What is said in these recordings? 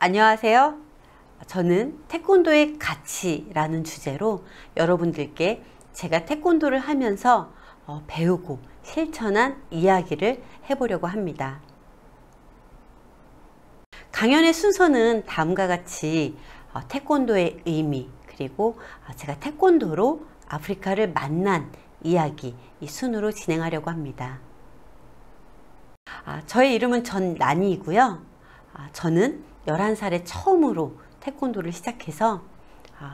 안녕하세요. 저는 태권도의 가치라는 주제로 여러분들께 제가 태권도를 하면서 배우고 실천한 이야기를 해보려고 합니다. 강연의 순서는 다음과 같이 태권도의 의미, 그리고 제가 태권도로 아프리카를 만난 이야기, 이 순으로 진행하려고 합니다. 저의 이름은 전난이고요. 저는 11살에 처음으로 태권도를 시작해서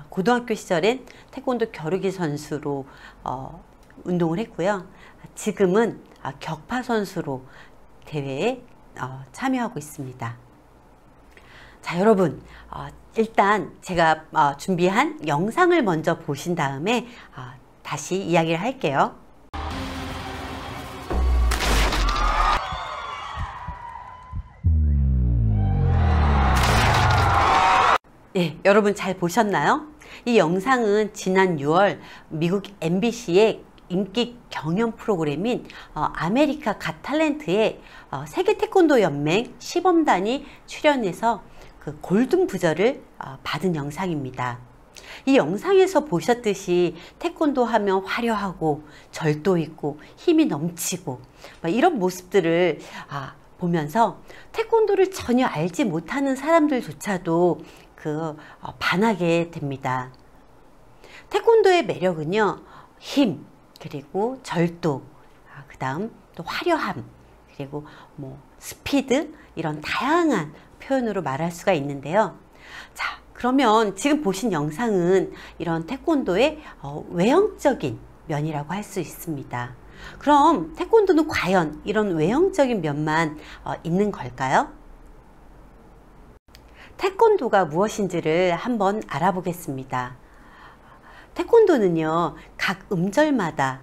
고등학교 시절엔 태권도 겨루기 선수로 운동을 했고요. 지금은 격파 선수로 대회에 참여하고 있습니다. 자, 여러분, 일단 제가 준비한 영상을 먼저 보신 다음에 다시 이야기를 할게요. 네, 여러분 잘 보셨나요? 이 영상은 지난 6월 미국 MBC의 인기 경연 프로그램인 아메리카 갓 탤런트에 세계 태권도 연맹 시범단이 출연해서 그 골든 부저를 받은 영상입니다. 이 영상에서 보셨듯이 태권도 하면 화려하고 절도 있고 힘이 넘치고 이런 모습들을 보면서 태권도를 전혀 알지 못하는 사람들조차도 반하게 됩니다. 태권도의 매력은요, 힘, 그리고 절도, 그 다음 또 화려함, 그리고 스피드, 이런 다양한 표현으로 말할 수가 있는데요. 자, 그러면 지금 보신 영상은 이런 태권도의 외형적인 면이라고 할 수 있습니다. 그럼 태권도는 과연 이런 외형적인 면만 있는 걸까요? 태권도가 무엇인지를 한번 알아보겠습니다. 태권도는요, 각 음절마다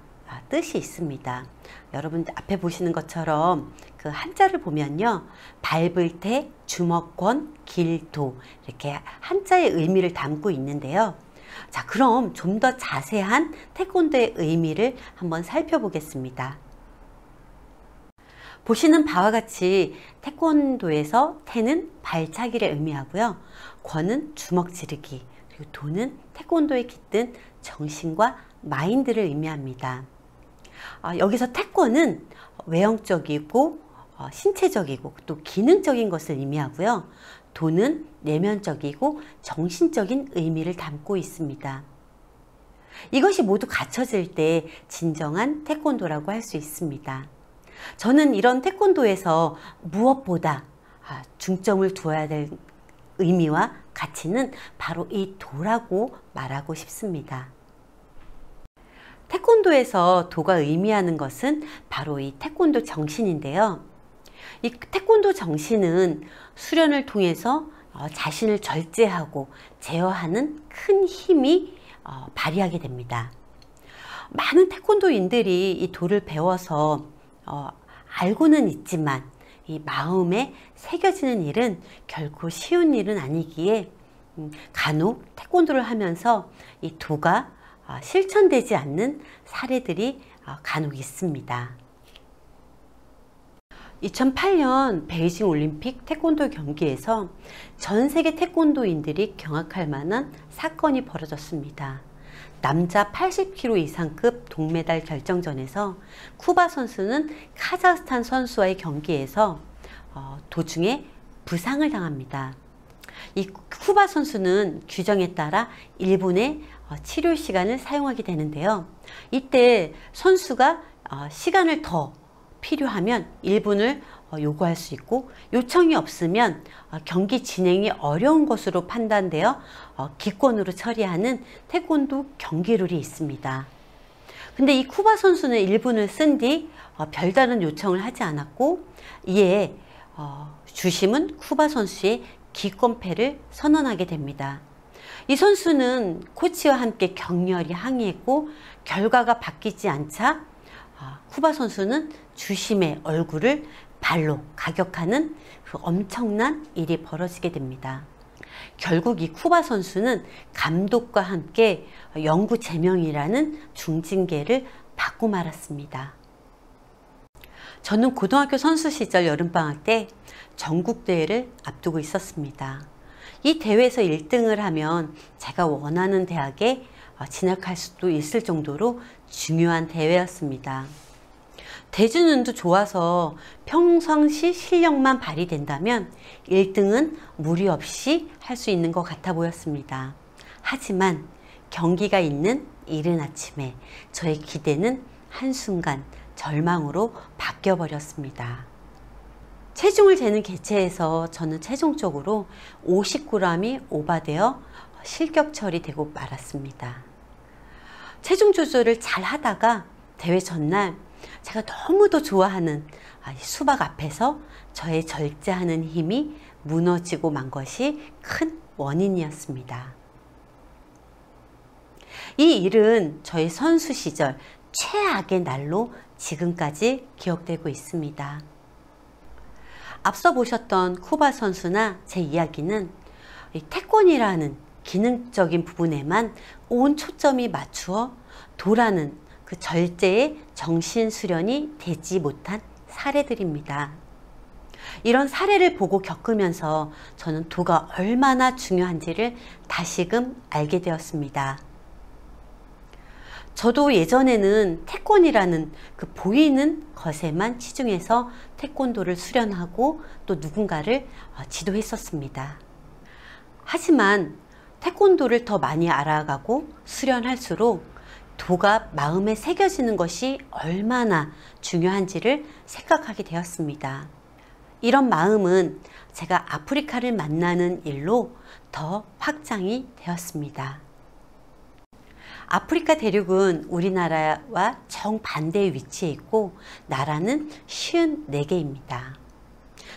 뜻이 있습니다. 여러분 앞에 보시는 것처럼 그 한자를 보면요, 밟을 때, 주먹권, 길도, 이렇게 한자의 의미를 담고 있는데요. 자, 그럼 좀 더 자세한 태권도의 의미를 한번 살펴보겠습니다. 보시는 바와 같이 태권도에서 태는 발차기를 의미하고요. 권은 주먹 지르기, 그리고 도는 태권도에 깃든 정신과 마인드를 의미합니다. 여기서 태권은 외형적이고 신체적이고 또 기능적인 것을 의미하고요. 도는 내면적이고 정신적인 의미를 담고 있습니다. 이것이 모두 갖춰질 때 진정한 태권도라고 할 수 있습니다. 저는 이런 태권도에서 무엇보다 중점을 두어야 될 의미와 가치는 바로 이 도라고 말하고 싶습니다. 태권도에서 도가 의미하는 것은 바로 이 태권도 정신인데요. 이 태권도 정신은 수련을 통해서 자신을 절제하고 제어하는 큰 힘이 발휘하게 됩니다. 많은 태권도인들이 이 도를 배워서 알고는 있지만 이 마음에 새겨지는 일은 결코 쉬운 일은 아니기에 간혹 태권도를 하면서 이 도가 실천되지 않는 사례들이 간혹 있습니다. 2008년 베이징 올림픽 태권도 경기에서 전 세계 태권도인들이 경악할 만한 사건이 벌어졌습니다. 남자 80kg 이상급 동메달 결정전에서 쿠바 선수는 카자흐스탄 선수와의 경기에서 도중에 부상을 당합니다. 이 쿠바 선수는 규정에 따라 1분의 치료 시간을 사용하게 되는데요. 이때 선수가 시간을 더 필요하면 1분을 요구할 수 있고, 요청이 없으면 경기 진행이 어려운 것으로 판단되어 기권으로 처리하는 태권도 경기룰이 있습니다. 근데 이 쿠바 선수는 1분을 쓴 뒤 별다른 요청을 하지 않았고, 이에 주심은 쿠바 선수의 기권패를 선언하게 됩니다. 이 선수는 코치와 함께 격렬히 항의했고, 결과가 바뀌지 않자 쿠바 선수는 주심의 얼굴을 발로 가격하는 그 엄청난 일이 벌어지게 됩니다. 결국 이 쿠바 선수는 감독과 함께 영구 제명이라는 중징계를 받고 말았습니다. 저는 고등학교 선수 시절 여름방학 때 전국대회를 앞두고 있었습니다. 이 대회에서 1등을 하면 제가 원하는 대학에 진학할 수도 있을 정도로 중요한 대회였습니다. 대주는도 좋아서 평상시 실력만 발휘된다면 1등은 무리 없이 할 수 있는 것 같아 보였습니다. 하지만 경기가 있는 이른 아침에 저의 기대는 한순간 절망으로 바뀌어 버렸습니다. 체중을 재는 개체에서 저는 최종적으로 50g이 오바되어 실격 처리되고 말았습니다. 체중 조절을 잘 하다가 대회 전날 제가 너무도 좋아하는 수박 앞에서 저의 절제하는 힘이 무너지고 만 것이 큰 원인이었습니다. 이 일은 저의 선수 시절 최악의 날로 지금까지 기억되고 있습니다. 앞서 보셨던 쿠바 선수나 제 이야기는 태권이라는 기능적인 부분에만 온 초점이 맞추어 도라는 그 절제의 정신 수련이 되지 못한 사례들입니다. 이런 사례를 보고 겪으면서 저는 도가 얼마나 중요한지를 다시금 알게 되었습니다. 저도 예전에는 태권이라는 그 보이는 것에만 치중해서 태권도를 수련하고 또 누군가를 지도했었습니다. 하지만 태권도를 더 많이 알아가고 수련할수록 도가 마음에 새겨지는 것이 얼마나 중요한지를 생각하게 되었습니다. 이런 마음은 제가 아프리카를 만나는 일로 더 확장이 되었습니다. 아프리카 대륙은 우리나라와 정반대의 위치에 있고 나라는 54개입니다.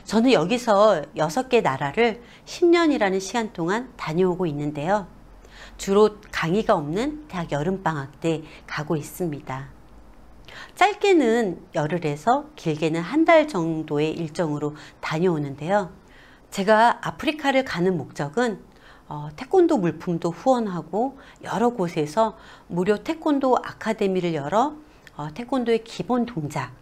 저는 여기서 6개 나라를 10년이라는 시간 동안 다녀오고 있는데요. 주로 강의가 없는 대학 여름방학 때 가고 있습니다. 짧게는 열흘에서 길게는 한 달 정도의 일정으로 다녀오는데요. 제가 아프리카를 가는 목적은 태권도 물품도 후원하고 여러 곳에서 무료 태권도 아카데미를 열어 태권도의 기본 동작,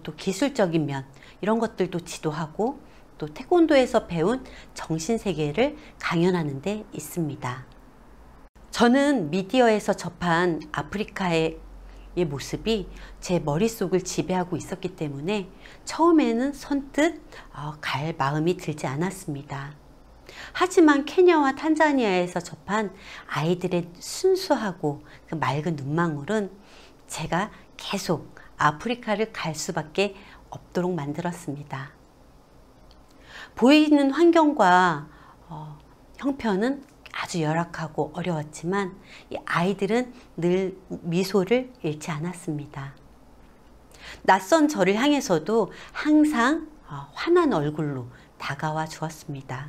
또 기술적인 면 이런 것들도 지도하고 또 태권도에서 배운 정신세계를 강연하는 데 있습니다. 저는 미디어에서 접한 아프리카의 모습이 제 머릿속을 지배하고 있었기 때문에 처음에는 선뜻 갈 마음이 들지 않았습니다. 하지만 케냐와 탄자니아에서 접한 아이들의 순수하고 그 맑은 눈망울은 제가 계속 아프리카를 갈 수밖에 없도록 만들었습니다. 보이는 환경과 형편은 아주 열악하고 어려웠지만 이 아이들은 늘 미소를 잃지 않았습니다. 낯선 저를 향해서도 항상 환한 얼굴로 다가와 주었습니다.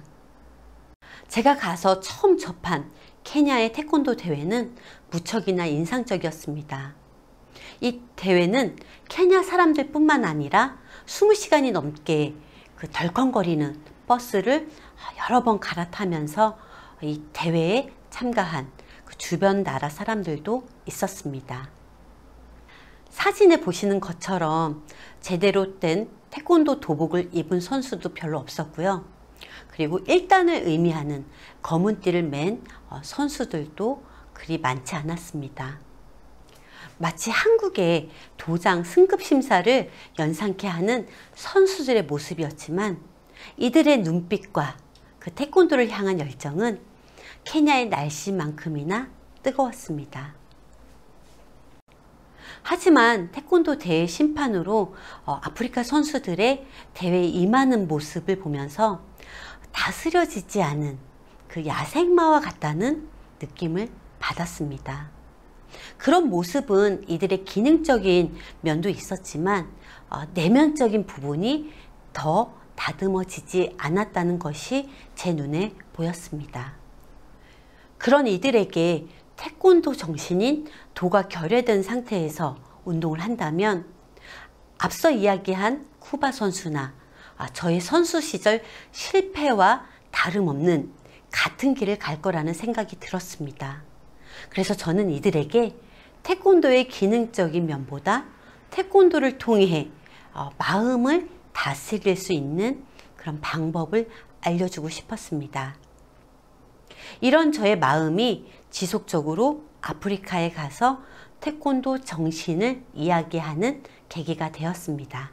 제가 가서 처음 접한 케냐의 태권도 대회는 무척이나 인상적이었습니다. 이 대회는 케냐 사람들 뿐만 아니라 20시간이 넘게 그 덜컹거리는 버스를 여러 번 갈아타면서 이 대회에 참가한 그 주변 나라 사람들도 있었습니다. 사진에 보시는 것처럼 제대로 된 태권도 도복을 입은 선수도 별로 없었고요. 그리고 1단을 의미하는 검은 띠를 맨 선수들도 그리 많지 않았습니다. 마치 한국의 도장 승급 심사를 연상케 하는 선수들의 모습이었지만 이들의 눈빛과 그 태권도를 향한 열정은 케냐의 날씨만큼이나 뜨거웠습니다. 하지만 태권도 대회 심판으로 아프리카 선수들의 대회에 임하는 모습을 보면서 다스려지지 않은 그 야생마와 같다는 느낌을 받았습니다. 그런 모습은 이들의 기능적인 면도 있었지만 내면적인 부분이 더 다듬어지지 않았다는 것이 제 눈에 보였습니다. 그런 이들에게 태권도 정신인 도가 결여된 상태에서 운동을 한다면 앞서 이야기한 쿠바 선수나 저의 선수 시절 실패와 다름없는 같은 길을 갈 거라는 생각이 들었습니다. 그래서 저는 이들에게 태권도의 기능적인 면보다 태권도를 통해 마음을 다스릴 수 있는 그런 방법을 알려주고 싶었습니다. 이런 저의 마음이 지속적으로 아프리카에 가서 태권도 정신을 이야기하는 계기가 되었습니다.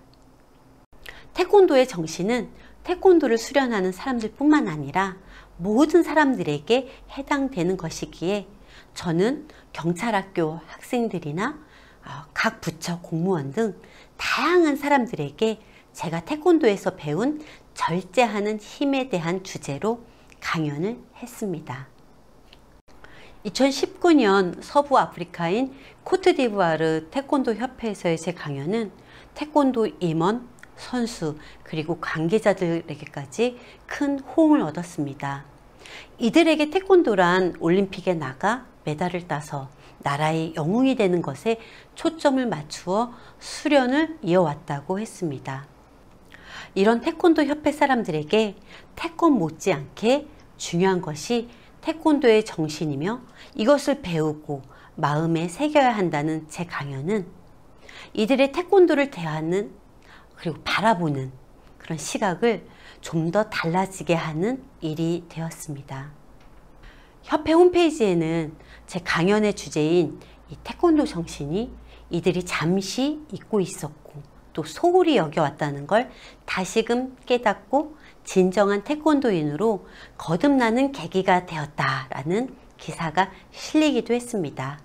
태권도의 정신은 태권도를 수련하는 사람들 뿐만 아니라 모든 사람들에게 해당되는 것이기에 저는 경찰학교 학생들이나 각 부처 공무원 등 다양한 사람들에게 제가 태권도에서 배운 절제하는 힘에 대한 주제로 강연을 했습니다. 2019년 서부 아프리카인 코트디부아르 태권도 협회에서의 제 강연은 태권도 임원, 선수, 그리고 관계자들에게까지 큰 호응을 얻었습니다. 이들에게 태권도란 올림픽에 나가 메달을 따서 나라의 영웅이 되는 것에 초점을 맞추어 수련을 이어왔다고 했습니다. 이런 태권도 협회 사람들에게 태권 못지않게 중요한 것이 태권도의 정신이며 이것을 배우고 마음에 새겨야 한다는 제 강연은 이들의 태권도를 대하는 그리고 바라보는 그런 시각을 좀 더 달라지게 하는 일이 되었습니다. 협회 홈페이지에는 제 강연의 주제인 이 태권도 정신이 이들이 잠시 잊고 있었고 또 소홀히 여겨왔다는 걸 다시금 깨닫고 진정한 태권도인으로 거듭나는 계기가 되었다라는 기사가 실리기도 했습니다.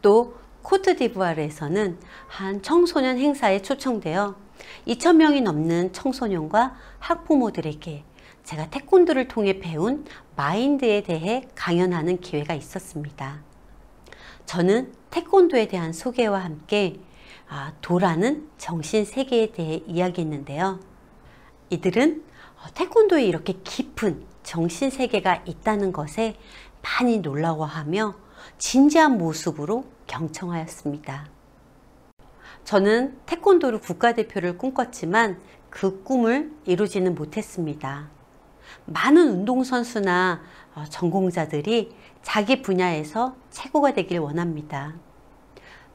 또 코트디부아르에서는 한 청소년 행사에 초청되어 2,000명이 넘는 청소년과 학부모들에게 제가 태권도를 통해 배운 마인드에 대해 강연하는 기회가 있었습니다. 저는 태권도에 대한 소개와 함께 도라는 정신세계에 대해 이야기했는데요. 이들은 태권도에 이렇게 깊은 정신세계가 있다는 것에 많이 놀라워하며 진지한 모습으로 경청하였습니다. 저는 태권도로 국가대표를 꿈꿨지만 그 꿈을 이루지는 못했습니다. 많은 운동선수나 전공자들이 자기 분야에서 최고가 되길 원합니다.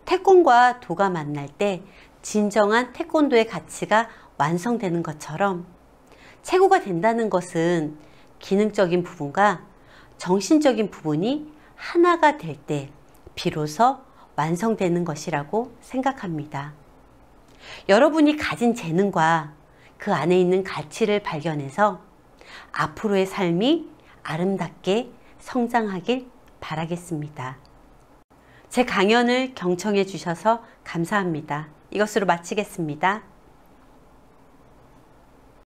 태권과 도가 만날 때 진정한 태권도의 가치가 완성되는 것처럼 최고가 된다는 것은 기능적인 부분과 정신적인 부분이 하나가 될 때 비로소 완성되는 것이라고 생각합니다. 여러분이 가진 재능과 그 안에 있는 가치를 발견해서 앞으로의 삶이 아름답게 성장하길 바라겠습니다. 제 강연을 경청해 주셔서 감사합니다. 이것으로 마치겠습니다.